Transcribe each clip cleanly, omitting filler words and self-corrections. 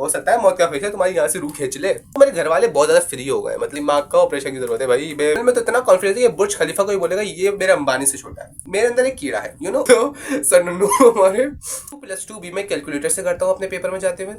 हो सकता है मौत का फेस है तुम्हारी यहाँ से रूह खींच ले। तो मेरे घर वाले बहुत ज्यादा फ्री हो गए, मतलब दिमाग का ऑपरेशन की जरूरत है भाई। मेरे में तो इतना कॉन्फिडेंस है कि बुर्ज खलीफा कोई बोलेगा ये मेरे अंबानी से छोटा है, मेरे अंदर एक कीड़ा है तो सर नन्नू हमारे 2+2 भी मैं कैलकुलेटर से करता हूँ अपने पेपर में जाते हुए।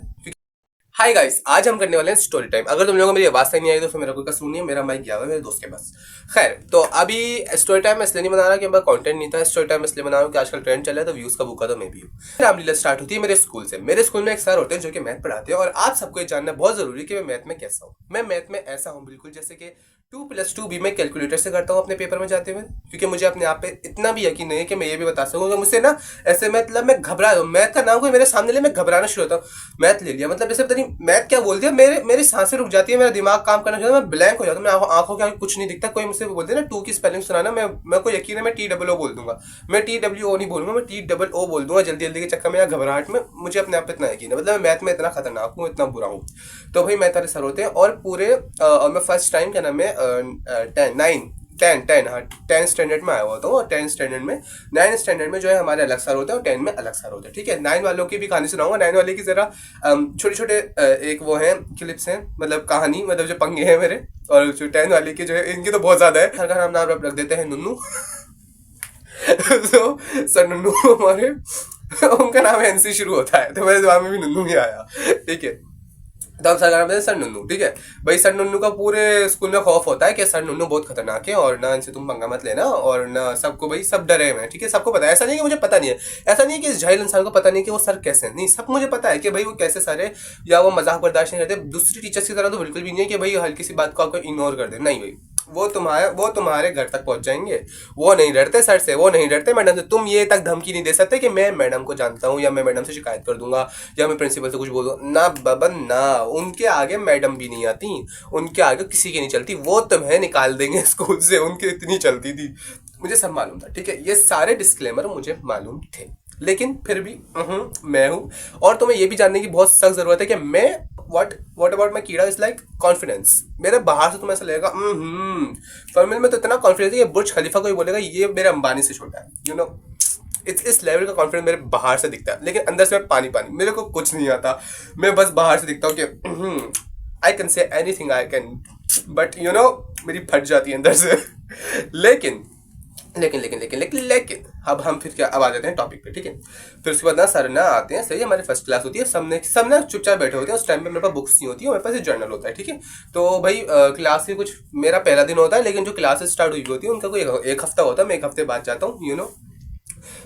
हाय गाइस, आज हम करने वाले हैं स्टोरी टाइम। अगर तुम लोगों को मेरी आवाज सही नहीं आई तो फिर मेरा कोई कसूर नहीं है, मेरा माइक गया हुआ है मेरे दोस्त के पास। खैर, तो अभी स्टोरी टाइम में इसलिए नहीं बना रहा कि मेरा कंटेंट नहीं था। स्टोरी टाइम इसलिए बना रहा हूँ कि आजकल ट्रेंड चल रहा है तो व्यूज का भूखा तो मैं भी हूँ। रामलीला स्टार्ट होती है मेरे स्कूल से। मेरे स्कूल में एक सर होते हैं जो कि मैथ पढ़ाते हैं, और आप सबको ये जानना बहुत जरूरी है कि मैं मैथ में कैसा हूँ। मैं मैथ में ऐसा हूँ बिल्कुल जैसे कि 2+2 भी मैं कैलकुलेटर से करता हूँ अपने पेपर में जाते हुए, क्योंकि मुझे अपने आप पे इतना भी यकीन नहीं है कि मैं ये भी बता सकूँ कि मुझसे ना ऐसे मतलब मैं घबरा दूँ। मैथ का नाम कोई मेरे सामने ले मैं घबराना शुरू होता हूँ। मैथ ले लिया मतलब जैसे पता नहीं मैथ क्या बोल दिया, मेरी सांसें रुक जाती है, मेरा दिमाग काम करना चाहता है, मैं ब्लैंक हो जाता हूँ, मैं आंखों के आगे कुछ नहीं दिखता। कोई मुझसे बोलते ना 2 की स्पेलिंग सुनाना, मैं को यकीन है मैं TOO बोल दूंगा। मैं TOO नहीं बोलूंगा, मैं TOO बोल दूंगा जल्दी जल्दी के चक्कर में या घबराहट में। मुझे अपने आप पे इतना यकीन है, मतलब मैं मैथ में इतना खतरनाक हूँ, इतना बुरा हूँ। तो भाई मैथ वाले सर होते हैं और पूरे और मैं फर्स्ट टाइम क्या नाम है 10 हाँ 10 स्टैंडर्ड में आया हुआ था। और 10 स्टैंडर्ड में 9 स्टैंडर्ड में जो है हमारे अलग सर होते हैं और 10 में अलग सर होते हैं। ठीक है, 9 वालों की भी कहानी सुनाऊंगा। 9 वाले की जरा छोटे छोटे एक वो हैं क्लिप्स हैं, मतलब कहानी, मतलब जो पंगे हैं मेरे। और जो 10 वाले की जो है इनकी तो बहुत ज्यादा है। सर का नाम रख देते हैं नुन्नू तो सर नुन्नू हमारे उनका नाम NC शुरू होता है तो मेरे दिमाग में भी नुन्नू ही आया। ठीक है, तो हम सर का सर नुन्नू। ठीक है भाई, सर नुन्नू का पूरे स्कूल में खौफ होता है कि सर नुन्नू बहुत खतरनाक है और ना इनसे तुम पंगा मत लेना, और ना सबको भाई सब डरे हुए हैं। ठीक है, सबको पता है, ऐसा नहीं कि मुझे पता नहीं है, ऐसा नहीं है कि इस जाहिल इंसान को पता नहीं कि वो सर कैसे हैं, नहीं सब मुझे पता है कि भाई वो कैसे सर है, या वो मजाक बर्दाश्त नहीं करते। दूसरी टीचर्स की तरह तो बिल्कुल भी नहीं है कि भाई हल्की सी बात को आपको इग्नोर कर दे, नहीं भाई वो तुम्हारे घर तक पहुंच जाएंगे। वो नहीं डरते सर से, वो नहीं डरते मैडम से। तुम ये तक धमकी नहीं दे सकते कि मैं मैडम को जानता हूँ या मैं मैडम से शिकायत कर दूंगा या मैं प्रिंसिपल से कुछ बोल दूंगा। ना बबन ना, उनके आगे मैडम भी नहीं आती, उनके आगे किसी की नहीं चलती। वो तुम्हें निकाल देंगे स्कूल से, उनकी इतनी चलती थी। मुझे सब मालूम था। ठीक है, ये सारे डिस्क्लेमर मुझे मालूम थे, लेकिन फिर भी मैं हूं। और तुम्हें यह भी जानने की बहुत सख्त जरूरत है कि मैं व्हाट अबाउट माई कीड़ा इज लाइक कॉन्फिडेंस। मेरे बाहर से तुम्हें ऐसा लगेगा पर में तो इतना कॉन्फिडेंस है कि बुर्ज खलीफा कोई बोलेगा ये मेरे अंबानी से छोटा है इस लेवल का कॉन्फिडेंस मेरे बाहर से दिखता है, लेकिन अंदर से मैं पानी पानी, मेरे को कुछ नहीं आता। मैं बस बाहर से दिखता हूँ कि I can say anything I can, but मेरी फट जाती है अंदर से लेकिन लेकिन लेकिन लेकिन लेकिन लेकिन अब हम फिर क्या, अब आ जाते हैं टॉपिक पे। ठीक है, फिर उसके बाद ना सर ना आते हैं, सही हमारी फर्स्ट क्लास होती है, सब ना चुपचाप बैठे होते हैं। उस टाइम पे मेरे पास बुक्स नहीं होती है, मेरे पास एक जर्नल होता है। ठीक है, तो भाई क्लास की कुछ मेरा पहला दिन होता है, लेकिन जो क्लासेस स्टार्ट हुई होती है उनका कोई एक हफ्ता होता है। मैं एक हफ्ते बाद जाता हूँ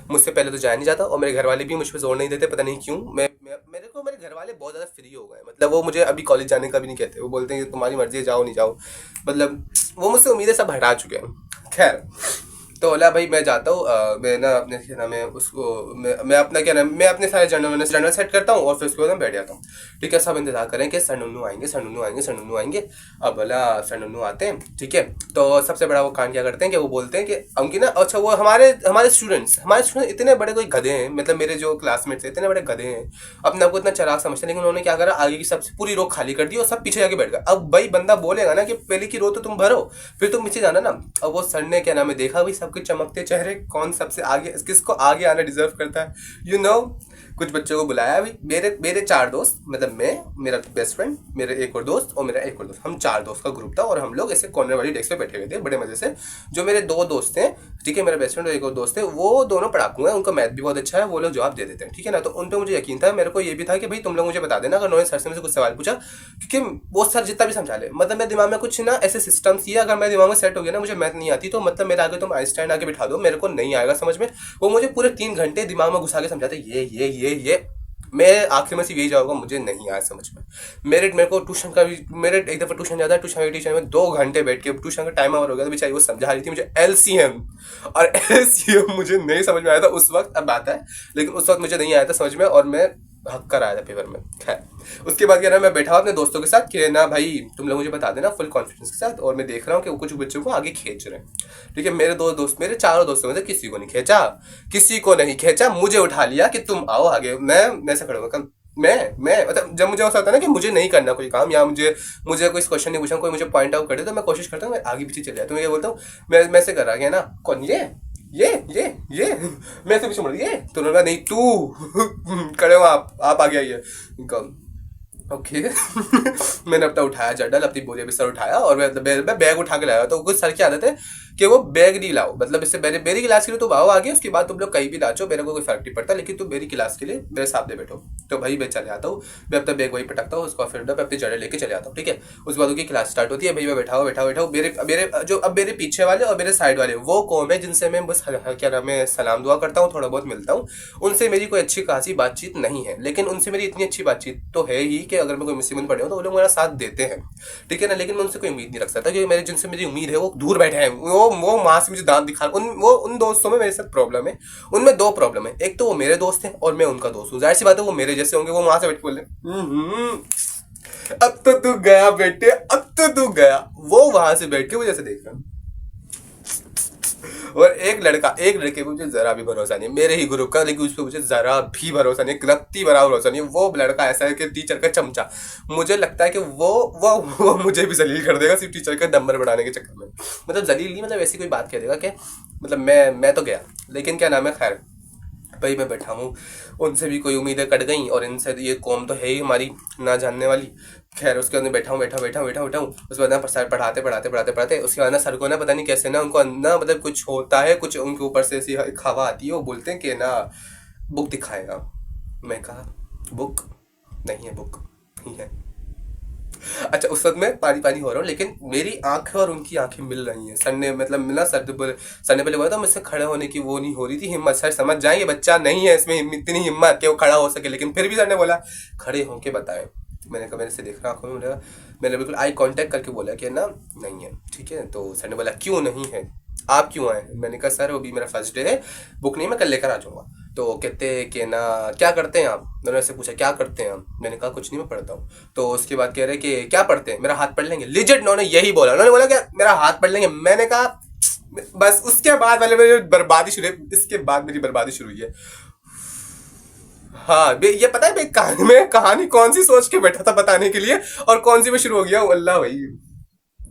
मुझसे पहले तो जाया नहीं जाता, और मेरे घर वाले भी मुझ पर जोर नहीं देते, पता नहीं क्यों। मेरे घर वाले बहुत ज़्यादा फ्री हो गए, मतलब वो मुझे अभी कॉलेज जाने का भी नहीं कहते। वो बोलते हैं कि तुम्हारी मर्जी है, जाओ नहीं जाओ, मतलब वो मुझसे उम्मीदें सब हटा चुके हैं। खैर, तो बोला भाई मैं जाता हूँ, मैं ना अपने क्या नाम है उसको, मैं अपना क्या नाम, मैं अपने सारे जर्नल सेट करता हूँ और फिर उसके बाद मैं बैठ जाता हूँ। ठीक है, सब इंतजार करें कि सर नुन्नू आएंगे, सर नुन्नू आएंगे, सर नुन्नू आएंगे। अब बोला सर नुन्नू आते हैं। ठीक है, तो सबसे बड़ा वो कांड क्या करते हैं कि वो बोलते हैं कि उनकी ना, अच्छा वो हमारे स्टूडेंट्स इतने बड़े कोई गधे हैं, मतलब मेरे जो क्लासमेट्स हैं इतने बड़े गधे हैं, अपने आपको इतना चलाक समझते हैं, लेकिन उन्होंने क्या करा, आगे की सबसे पूरी रो खाली कर दी और सब पीछे जाके बैठ गए। अब भाई बंदा बोलेगा ना कि पहले की रो तो तुम भरो, फिर तुम पीछे जाना ना। अब वो सर ने क्या नाम है देखा भाई सबके चमकते चेहरे, कौन सबसे आगे, किसको आगे आना डिजर्व करता है कुछ बच्चों को बुलाया भाई। मेरे 4 दोस्त, मतलब मैं, मेरा बेस्ट फ्रेंड, मेरे एक और दोस्त और मेरा एक और दोस्त, हम 4 दोस्त का ग्रुप था। और हम लोग ऐसे कॉर्नर वाली डेस्क पे बैठे हुए थे बड़े मजे से। जो मेरे 2 दोस्त हैं, ठीक है, मेरा बेस्ट फ्रेंड और एक और दोस्त है, वो दोनों पढ़ाकू हैं, उनका मैथ भी बहुत अच्छा है, वो लोग जवाब दे देते हैं। ठीक है ना, तो उन पर मुझे यकीन था। मेरे को ये भी था कि भाई तुम लोग मुझे बता देना अगर उन्होंने सर से मुझे कुछ सवाल पूछा, क्योंकि वो सर जितना भी समझा ले, मतलब मेरे दिमाग में कुछ ना ऐसे सिस्टम थी, अगर मेरे दिमाग में सेट हो गया ना मुझे मैथ नहीं आती तो मतलब मेरे आगे तुम आइंस्टाइन आगे बिठा दो, मेरे को नहीं आएगा समझ में। वो मुझे पूरे 3 घंटे दिमाग में घुसा के समझाते, ये मैं आखिर में से यही जाऊंगा, मुझे नहीं आया समझ में। मेरे को ट्यूशन का भी, मेरे एक दफा ट्यूशन जाता है, ट्यूशन में 2 घंटे बैठ के, ट्यूशन का टाइम ओवर हो गया तो बेचारी वो समझा रही थी मुझे LCM, और LCM मुझे नहीं समझ में आया था उस वक्त, अब आता है, लेकिन उस वक्त मुझे नहीं आया था समझ में और मैं हक कर आया था पेपर में। खैर, उसके बाद क्या ना मैं बैठा अपने दोस्तों के साथ कि ना भाई तुम लोग मुझे बता देना फुल कॉन्फिडेंस के साथ, और मैं देख रहा हूँ कि वो कुछ बच्चों को आगे खींच रहे हैं। ठीक है, मेरे 4 दोस्तों में से किसी को नहीं खींचा, मुझे उठा लिया कि तुम आओ आगे। मैं ऐसा खड़ा हुआ, मैं मतलब जब मुझे ऐसा होता है ना कि मुझे नहीं करना कोई काम, या मुझे कोई क्वेश्चन नहीं पूछा, कोई मुझे पॉइंट आउट कर दे, तो मैं कोशिश करता हूँ मैं आगे पीछे चले जाता हूँ। मैं ये बोलता हूँ, मैं से कर रहा गया ना, कौन ये मैं से पीछे मुड़, ये तो उन्होंने कहा नहीं तू खड़े हो, आप आगे आइए। ओके। मैंने अपना उठाया जर्नल, अपनी बोरी बिस्तर उठाया और मैं बैग उठा के लाया। तो कुछ सर की आदत है कि वो बैग नहीं लाओ, मतलब इससे मेरी क्लास के लिए तुम आओ आगे, उसके बाद तुम लोग कहीं भी नाचो, मेरे को कोई फर्क नहीं पड़ता, लेकिन तुम मेरी क्लास के लिए मेरे सामने बैठो। तो भाई मैं चले आता हूँ, मैं अपना बैग वहीं पटकता हूँ, उसको फिर मैं अपनी जर्नल लेके चले आता हूँ, ठीक है। उसके बाद उनकी क्लास स्टार्ट होती है, भाई मैं बैठा हूँ। मेरे मेरे जो अब मेरे पीछे वाले और मेरे साइड वाले वो कौन है जिनसे मैं बस क्या नाम है सलाम दुआ करता हूँ, थोड़ा बहुत मिलता हूँ। उनसे मेरी कोई अच्छी खासी बातचीत नहीं है, लेकिन उनसे मेरी इतनी अच्छी बातचीत तो है ही कि अगर मैं कोई मुसीबत पड़े हो तो वो लोग मेरा साथ देते हैं, ठीक है ना। लेकिन मैं उनसे कोई उम्मीद नहीं रख सकता, क्योंकि मेरे जिनसे मेरी उम्मीद है वो दूर बैठे हैं, वो वहां से मुझे दांत दिखा उन दोस्तों में मेरे साथ प्रॉब्लम है। उनमें दो प्रॉब्लम है, एक तो वो मेरे दोस्त हैं और मैं उनका दोस्त हूँ, जाहिर सी बात है वो मेरे जैसे होंगे, वो वहां से बैठ के बोल रहे अब तो तू गया बेटे, अब तो तू गया। वो वहां से बैठ के मुझे ऐसे देख रहा। और एक लड़के पे मुझे जरा भी भरोसा नहीं है, मेरे ही ग्रुप का, लेकिन उस पर मुझे जरा भी भरोसा नहीं, रत्ती भरा भरोसा नहीं है। वो लड़का ऐसा है कि टीचर का चमचा, मुझे लगता है कि वो मुझे भी जलील कर देगा सिर्फ टीचर का नंबर बढ़ाने के चक्कर में। मतलब जलील नहीं, मतलब ऐसी कोई बात कह देगा कि मतलब मैं तो गया, लेकिन क्या नाम है, खैर भाई मैं बैठा हूँ, उनसे भी कोई उम्मीदें कट गई और इनसे ये कौम तो है ही हमारी ना जानने वाली। खैर उसके बाद मैं बैठा हूँ। उसके बाद ना सर पढ़ाते उसके बाद ना सर को ना पता नहीं कैसे ना उनको ना मतलब कुछ होता है, कुछ उनके ऊपर से ऐसी एक हवा आती है, वो बोलते हैं कि ना बुक दिखाएगा। मैं कहा बुक नहीं है, बुक नहीं है। अच्छा उस वक्त मैं पानी पानी हो रहा हूँ, लेकिन मेरी आंखें और उनकी आंखें मिल रही हैं। सर ने मतलब मिला, सर ने पहले बोला था मुझसे खड़े होने की वो नहीं हो रही थी हिम्मत, सर समझ जाए ये बच्चा नहीं है इसमें इतनी हिम्मत कि वो खड़ा हो सके, लेकिन फिर भी सर ने बोला खड़े होके बताए। मैंने कहा, मेरे से देख रहा आंखों में, मैंने बिल्कुल आई कांटेक्ट करके बोला कि ना नहीं है, ठीक है। तो सर ने बोला क्यों नहीं है, आप क्यों आए? मैंने कहा सर अभी मेरा फर्स्ट डे है, बुक नहीं, मैं कल लेकर आ जाऊंगा। तो कहते कि ना क्या करते हैं आप? मैंने उससे पूछा क्या करते हैं आप? मैंने कहा कुछ नहीं, मैं पढ़ता हूँ। तो उसके बाद कह रहे कि क्या पढ़ते हैं, मेरा हाथ पढ़ लेंगे? लिजिट उन्होंने यही बोला, उन्होंने बोला कि मेरा हाथ पढ़ लेंगे। मैंने कहा बस उसके बाद वाले मेरी बर्बादी शुरू है, इसके बाद मेरी बर्बादी शुरू हुई है। हाँ ये पता है मैं कहानी कौन सी सोच के बैठा था बताने के लिए और कौन सी में शुरू हो गया। अल्लाह भाई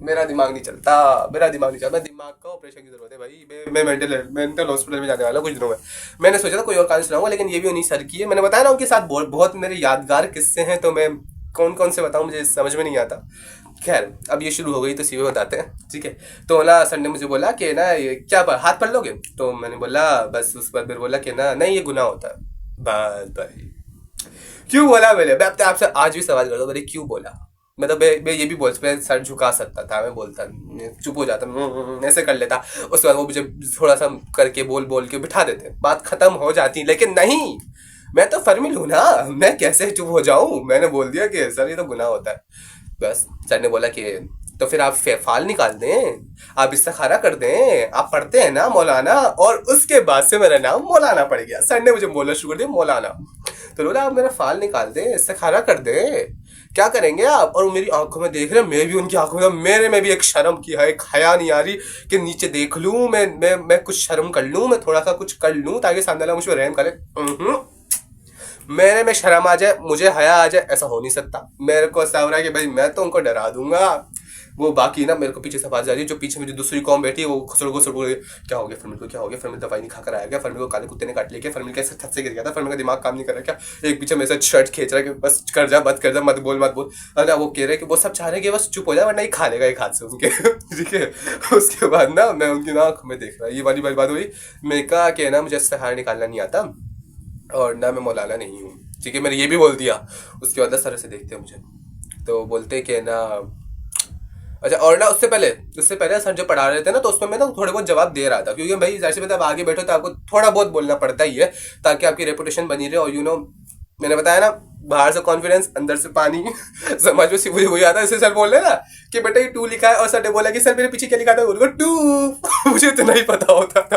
मेरा दिमाग नहीं चलता, मैं दिमाग का ऑपरेशन की जरूरत है भाई। मैं मेंटल हॉस्पिटल में जाने वाला हूँ कुछ दिनों में। मैंने सोचा था कोई और कहानी सुनाऊंगा, लेकिन ये भी उन्हीं सर की है। मैंने बताया ना उनके साथ बहुत मेरे यादगार किस्से हैं, तो मैं कौन कौन से बताऊं मुझे समझ में नहीं आता। खैर अब ये शुरू हो गई तो सीधे बताते हैं, ठीक है। तो ना सर ने मुझे बोला कि ना ये क्या हाथ पढ़ लोगे? तो मैंने बोला बस, उस बाद फिर बोला कि ना नहीं ये गुनाह होता है। बस भाई क्यों बोला? मैं अपने आपसे आज भी सवाल करता हूँ, मैंने क्यों बोला? मतलब मैं ये भी बोल, मैं सर झुका सकता था, मैं बोलता चुप हो जाता, ऐसे कर लेता। उसके बाद वो मुझे थोड़ा सा करके बोल के बिठा देते, बात खत्म हो जाती। लेकिन नहीं, मैं तो फर्मिल हूं ना, मैं कैसे चुप हो जाऊं? मैंने बोल दिया कि सर ये तो गुनाह होता है। बस सर ने बोला कि तो फिर आप फाल निकाल दें, आप इस्तिखारा कर दें, आप पढ़ते हैं ना मौलाना। और उसके बाद से मेरा नाम मौलाना पड़ गया, सर ने मुझे बोलना शुरू कर दिया मौलाना। तो बोला आप मेरा फाल निकाल दें, इस्तिखारा कर दें, क्या करेंगे आप? और मेरी आंखों में देख रहे, मैं भी उनकी आंखों में, मेरे में भी एक शर्म की है, एक हया नहीं आ रही कि नीचे देख लूं, मैं कुछ शर्म कर लूं, मैं थोड़ा सा कुछ कर लूं ताकि सामने वाला मुझ पर रहम करे। मेरे में शर्म आ जाए, मुझे हया आ जाए, ऐसा हो नहीं सकता। मेरे को ऐसा हो रहा है कि भाई मैं तो उनको डरा दूंगा। वो बाकी ना मेरे को पीछे से आवाज आ रही है, जो पीछे में जो दूसरी कौम बैठी है वो खुसड़ बोल रही है क्या हो गया फरमिल को, क्या हो गया फरमिल दवाई नहीं खाकर आया क्या, फरमिल को काले कुत्ते ने काट लिया क्या, फरमिल कैसे छत से गिर गया था, फरमिल का दिमाग काम नहीं कर रहा क्या। एक पीछे मेरे से शर्ट खींच रहा है कि बस कर जा, मत कर जा, मत बोल। अरे वो कह रहे कि वो सब चाह रहे कि बस चुप हो जाए वरना ही खा लेगा एक हाथ से उनके। ठीक है। उसके बाद ना मैं उनकी आंख में देख रहा, ये वाली बात हुई। मैंने कहा कि ना मुझे इससे हार निकालना नहीं आता और ना मैं मौलाना नहीं हूँ, ठीक है, मैंने ये भी बोल दिया। उसके बाद सर से देखते हैं मुझे तो बोलते कि ना अच्छा। और ना उससे पहले सर जो पढ़ा रहे थे ना, तो उसमें मैं ना थोड़े बहुत जवाब दे रहा था, क्योंकि भाई जैसे मतलब आगे बैठो तो आपको थोड़ा बहुत बोलना पड़ता ही है ताकि आपकी रेपुटेशन बनी रहे। और मैंने बताया ना, बाहर से कॉन्फिडेंस अंदर से पानी। समझ में मुझे वही आता है। इससे सर बोल रहे ना कि बेटा ये 2 लिखा है, और सर ने बोला कि सर मेरे पीछे क्या लिखा था, उनको 2। मुझे इतना ही पता होता था,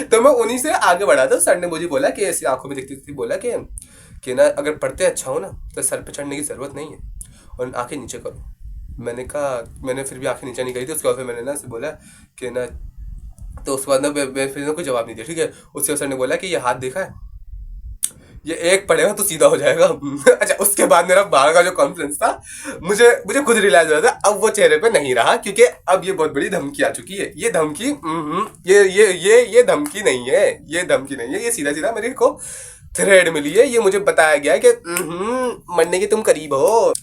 तो मैं उन्हीं से आगे बढ़ा था। सर ने मुझे बोला कि ऐसी आंखों में दिखती थी, बोला कि ना अगर पढ़ते अच्छा हो ना तो सर पे चढ़ने की जरूरत नहीं है और आंखें नीचे करो। मैंने कहा, मैंने फिर भी आंखें नीचे नहीं करी थी। उसके बाद फिर मैंने ना से बोला कि ना, तो उसके बाद ना मैं फिर ना कोई जवाब नहीं दिया, ठीक है। उसके सर ने बोला कि ये हाथ देखा है, ये एक पड़ेगा तो सीधा हो जाएगा। अच्छा उसके बाद मेरा बाहर का जो कॉन्फिडेंस था, मुझे खुद रियलाइज हो रहा था अब वो चेहरे पे नहीं रहा, क्योंकि अब ये बहुत बड़ी धमकी आ चुकी है। ये धमकी ये धमकी नहीं है, ये धमकी नहीं है, ये सीधा सीधा मेरे को थ्रेड मिली है, ये मुझे बताया गया है कि मरने के तुम करीब हो।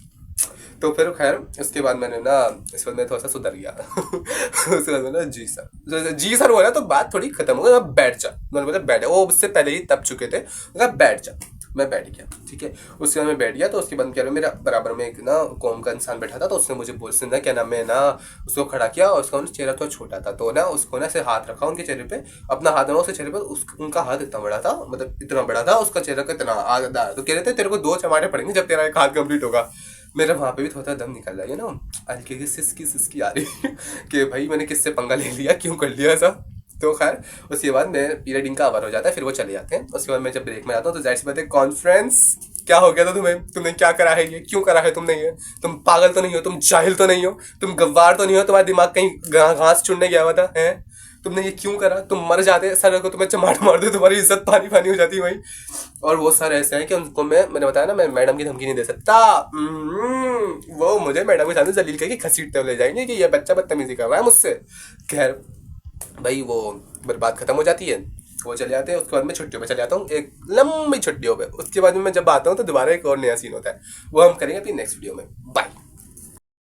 तो फिर खैर उसके बाद मैंने ना, इस बार मैं थोड़ा सा सुधर गया। उसके बाद मैंने जी सर, जी सर बोला तो बात थोड़ी खत्म हो गई, अब बैठ जा। मैंने बोला बैठ, वो उससे पहले ही तब चुके थे, बोला बैठ जा। मैं बैठ गया, ठीक है। उसके बाद मैं बैठ गया, तो उसके बाद क्या मेरा बराबर में एक ना कौम का इंसान बैठा था, तो उसने मुझे बोल ना क्या नाम है ना, उसको खड़ा किया, और उसका चेहरा थोड़ा छोटा था, तो ना उसको ना ऐसे हाथ रखा उनके चेहरे पे, अपना हाथ रखा उसके चेहरे पे, उनका हाथ इतना बड़ा था, मतलब इतना बड़ा था, उसका चेहरा का इतना आधा, तो कह रहे थे तेरे को 2 चमाटे पड़ेंगे जब तेरा एक हाथ कंप्लीट होगा। मेरा वहां पे भी थोड़ा दम निकल रहा है ना, हल्की की सिसकी आ रही कि भाई मैंने किससे पंगा ले लिया, क्यों कर लिया ऐसा। तो खैर उसके बाद मैं पीरियड इनका ओवर हो जाता है, फिर वो चले जाते हैं। उसके बाद मैं जब ब्रेक में आता हूँ तो जाहिर सी बात है कॉन्फ्रेंस, क्या हो गया था तुम्हें, तुमने क्या करा है, ये क्यों करा है तुमने, ये तुम पागल तो नहीं हो, तुम जाहिल तो नहीं हो, तुम गवार तो नहीं हो, तुम्हारा दिमाग कहीं घास चुनने गया हुआ था, है तुमने ये क्यों करा, तुम मर जाते सर को, तुम्हें चमाट मार दे, तुम्हारी इज्जत पानी पानी हो जाती वही। और वो सर ऐसे हैं कि उनको मैंने बताया ना, मैं मैडम की धमकी नहीं दे सकता। वो मुझे मैडम के सामने जलील करके घसीटते हुए ले जाएंगे कि ये बच्चा बदतमीजी कर रहा है मुझसे। खैर भाई वो बात खत्म हो जाती है, वो चले जाते हैं। उसके बाद मैं छुट्टियों पे चले जाता हूँ, एक लंबी छुट्टियों पे। उसके बाद में मैं जब आता हूँ तो दोबारा एक और नया सीन होता है, वो हम करेंगे अपनी नेक्स्ट वीडियो में। बाय।